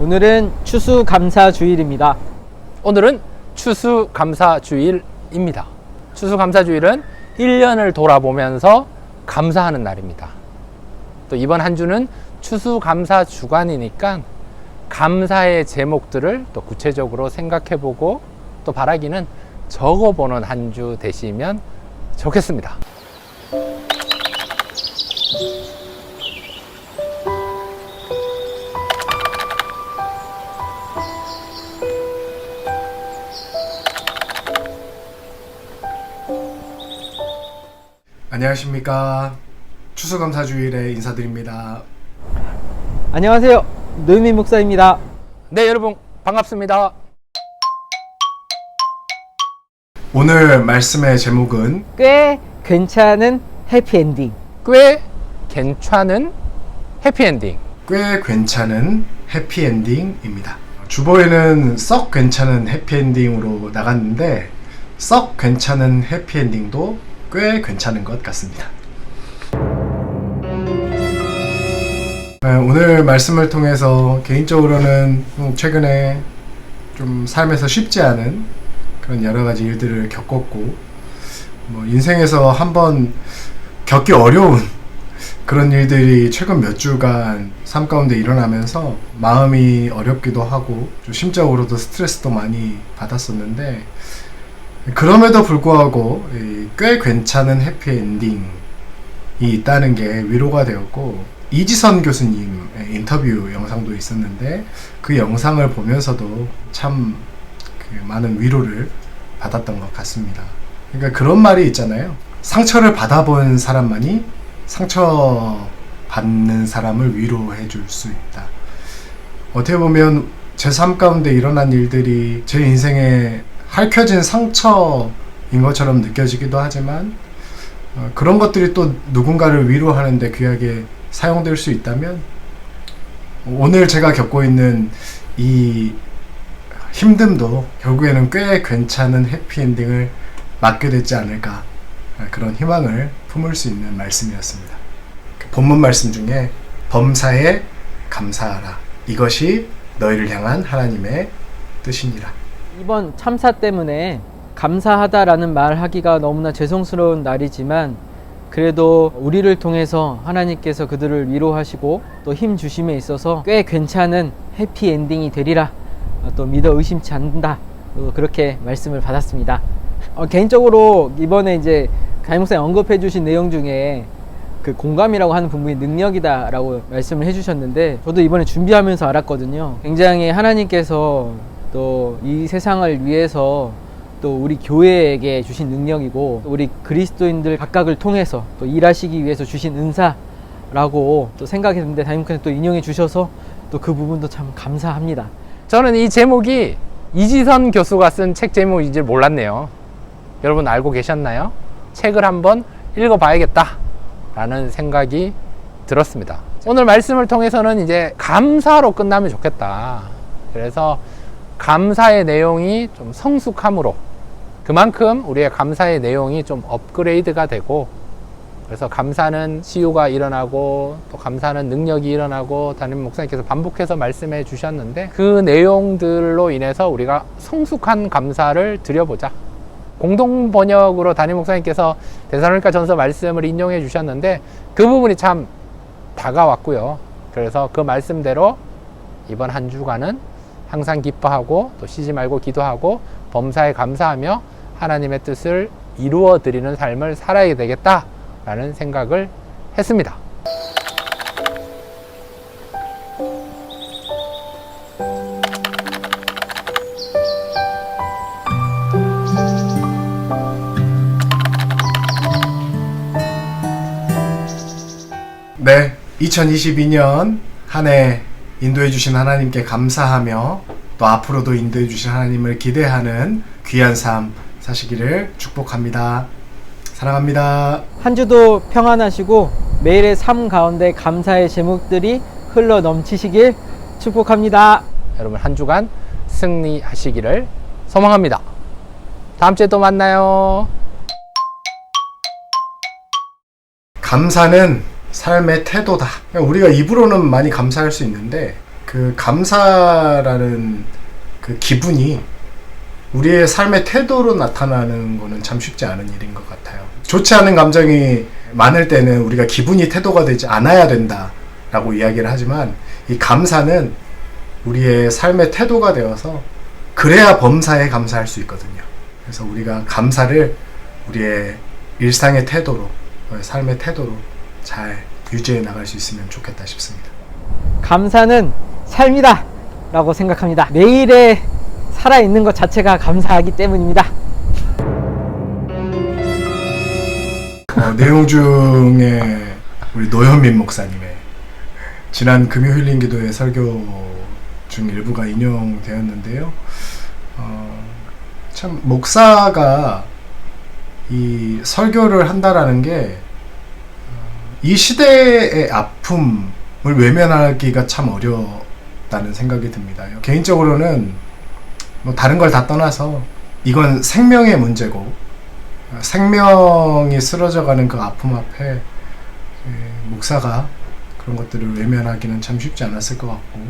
오늘은 추수감사주일입니다. 오늘은 추수감사주일입니다. 추수감사주일은 1년을 돌아보면서 감사하는 날입니다. 또 이번 한 주는 추수감사주간이니까 감사의 제목들을 또 구체적으로 생각해보고 또 바라기는 적어보는 한 주 되시면 좋겠습니다. 안녕하십니까. 추수감사주일에 인사드립니다. 안녕하세요. 노유민 목사입니다. 네, 여러분 반갑습니다. 오늘 말씀의 제목은 꽤 괜찮은 해피엔딩. 꽤 괜찮은 해피엔딩. 꽤 괜찮은 해피엔딩입니다. 주보에는 썩 괜찮은 해피엔딩으로 나갔는데 썩 괜찮은 해피엔딩도 꽤 괜찮은 것 같습니다. 오늘 말씀을 통해서 개인적으로는 최근에 좀 삶에서 쉽지 않은 그런 여러 가지 일들을 겪었고, 인생에서 한번 겪기 어려운 그런 일들이 최근 몇 주간 삶 가운데 일어나면서 마음이 어렵기도 하고 좀 심적으로도 스트레스도 많이 받았었는데, 그럼에도 불구하고 꽤 괜찮은 해피엔딩이 있다는 게 위로가 되었고, 이지선 교수님의 인터뷰 영상도 있었는데 그 영상을 보면서도 참 많은 위로를 받았던 것 같습니다. 그러니까 그런 말이 있잖아요. 상처를 받아본 사람만이 상처받는 사람을 위로해 줄 수 있다. 어떻게 보면 제 삶 가운데 일어난 일들이 제 인생에 핥혀진 상처인 것처럼 느껴지기도 하지만, 그런 것들이 또 누군가를 위로하는데 귀하게 사용될 수 있다면 오늘 제가 겪고 있는 이 힘듦도 결국에는 꽤 괜찮은 해피엔딩을 맞게 되지 않을까, 그런 희망을 품을 수 있는 말씀이었습니다. 본문 말씀 중에 범사에 감사하라, 이것이 너희를 향한 하나님의 뜻이니라. 이번 참사 때문에 감사하다라는 말 하기가 너무나 죄송스러운 날이지만, 그래도 우리를 통해서 하나님께서 그들을 위로하시고 또 힘 주심에 있어서 꽤 괜찮은 해피엔딩이 되리라 또 믿어 의심치 않는다, 그렇게 말씀을 받았습니다. 개인적으로 이번에 이제 담임 목사님 언급해 주신 내용 중에 그 공감이라고 하는 부분이 능력이다 라고 말씀을 해 주셨는데, 저도 이번에 준비하면서 알았거든요. 굉장히 하나님께서 또 이 세상을 위해서 또 우리 교회에게 주신 능력이고, 또 우리 그리스도인들 각각을 통해서 또 일하시기 위해서 주신 은사라고 또 생각했는데, 담임 목사님 또 인용해 주셔서 또 그 부분도 참 감사합니다. 저는 이 제목이 이지선 교수가 쓴 책 제목인 줄 몰랐네요. 여러분 알고 계셨나요? 책을 한번 읽어봐야겠다 라는 생각이 들었습니다. 오늘 말씀을 통해서는 이제 감사로 끝나면 좋겠다. 그래서 감사의 내용이 좀 성숙함으로, 그만큼 우리의 감사의 내용이 좀 업그레이드가 되고, 그래서 감사는 치유가 일어나고 또 감사는 능력이 일어나고, 담임 목사님께서 반복해서 말씀해 주셨는데 그 내용들로 인해서 우리가 성숙한 감사를 드려보자. 공동 번역으로 담임 목사님께서 데살로니가 전서 말씀을 인용해 주셨는데 그 부분이 참 다가왔고요. 그래서 그 말씀대로 이번 한 주간은 항상 기뻐하고 또 쉬지 말고 기도하고 범사에 감사하며 하나님의 뜻을 이루어 드리는 삶을 살아야 되겠다 라는 생각을 했습니다. 네, 2022년 한 해 인도해 주신 하나님께 감사하며 또 앞으로도 인도해 주신 하나님을 기대하는 귀한 삶 사시기를 축복합니다. 사랑합니다. 한 주도 평안하시고 매일의 삶 가운데 감사의 제목들이 흘러 넘치시길 축복합니다. 여러분 한 주간 승리하시기를 소망합니다. 다음 주에 또 만나요. 감사는 삶의 태도다. 우리가 입으로는 많이 감사할 수 있는데 그 감사라는 그 기분이 우리의 삶의 태도로 나타나는 거는 참 쉽지 않은 일인 것 같아요. 좋지 않은 감정이 많을 때는 우리가 기분이 태도가 되지 않아야 된다라고 이야기를 하지만, 이 감사는 우리의 삶의 태도가 되어서 그래야 범사에 감사할 수 있거든요. 그래서 우리가 감사를 우리의 일상의 태도로, 삶의 태도로 잘 유지해 나갈 수 있으면 좋겠다 싶습니다. 감사는 삶이다 라고 생각합니다. 매일에 살아있는 것 자체가 감사하기 때문입니다. 내용 중에 우리 노현민 목사님의 지난 금요 힐링 기도의 설교 중 일부가 인용되었는데요. 참 목사가 이 설교를 한다라는 게 이 시대의 아픔을 외면하기가 참 어렵다는 생각이 듭니다. 개인적으로는 뭐 다른 걸 다 떠나서 이건 생명의 문제고, 생명이 쓰러져가는 그 아픔 앞에 목사가 그런 것들을 외면하기는 참 쉽지 않았을 것 같고,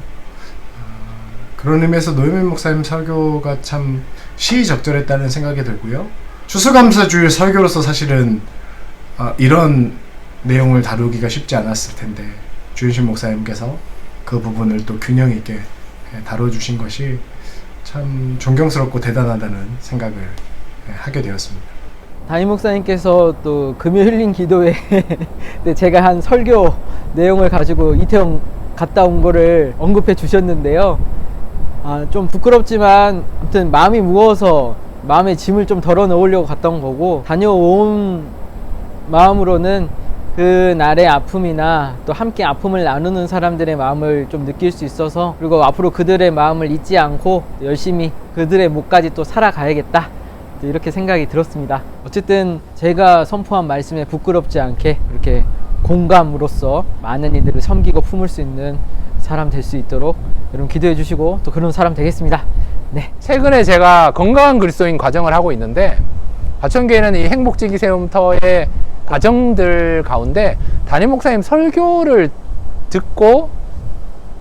그런 의미에서 노현민 목사님 설교가 참 시의적절했다는 생각이 들고요. 추수감사주일 설교로서 사실은 이런 내용을 다루기가 쉽지 않았을 텐데 주현신 목사님께서 그 부분을 또 균형 있게 다뤄주신 것이 참 존경스럽고 대단하다는 생각을 하게 되었습니다. 담임 목사님께서 또 금요 힐링 기도회 때 제가 한 설교 내용을 가지고 이태원 갔다 온 거를 언급해 주셨는데요. 좀 부끄럽지만 아무튼 마음이 무거워서 마음의 짐을 좀 덜어 놓으려고 갔다 온 거고, 다녀온 마음으로는 그 날의 아픔이나 또 함께 아픔을 나누는 사람들의 마음을 좀 느낄 수 있어서, 그리고 앞으로 그들의 마음을 잊지 않고 열심히 그들의 목까지 또 살아가야겠다, 이렇게 생각이 들었습니다. 어쨌든 제가 선포한 말씀에 부끄럽지 않게 이렇게 공감으로써 많은 이들을 섬기고 품을 수 있는 사람 될 수 있도록 여러분 기도해 주시고 또 그런 사람 되겠습니다. 네. 최근에 제가 건강한 그리스도인 과정을 하고 있는데, 과천교회는 이 행복지기 세움터의 과정들 가운데 담임 목사님 설교를 듣고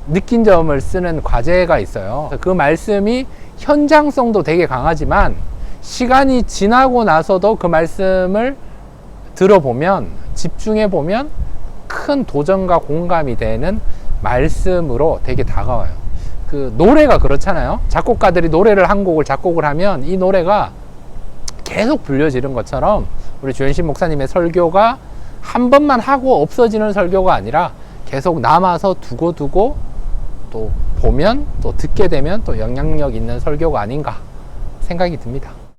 느낀 점을 쓰는 과제가 있어요. 그 말씀이 현장성도 되게 강하지만 시간이 지나고 나서도 그 말씀을 들어보면, 집중해보면 큰 도전과 공감이 되는 말씀으로 되게 다가와요. 그 노래가 그렇잖아요. 작곡가들이 노래를 한 곡을 작곡을 하면 이 노래가 계속 불려지는 것처럼 우리 주현신 목사님의 설교가 한 번만 하고 없어지는 설교가 아니라 계속 남아서 두고 또 보면 또 듣게 되면 또 영향력 있는 설교가 아닌가 생각이 듭니다.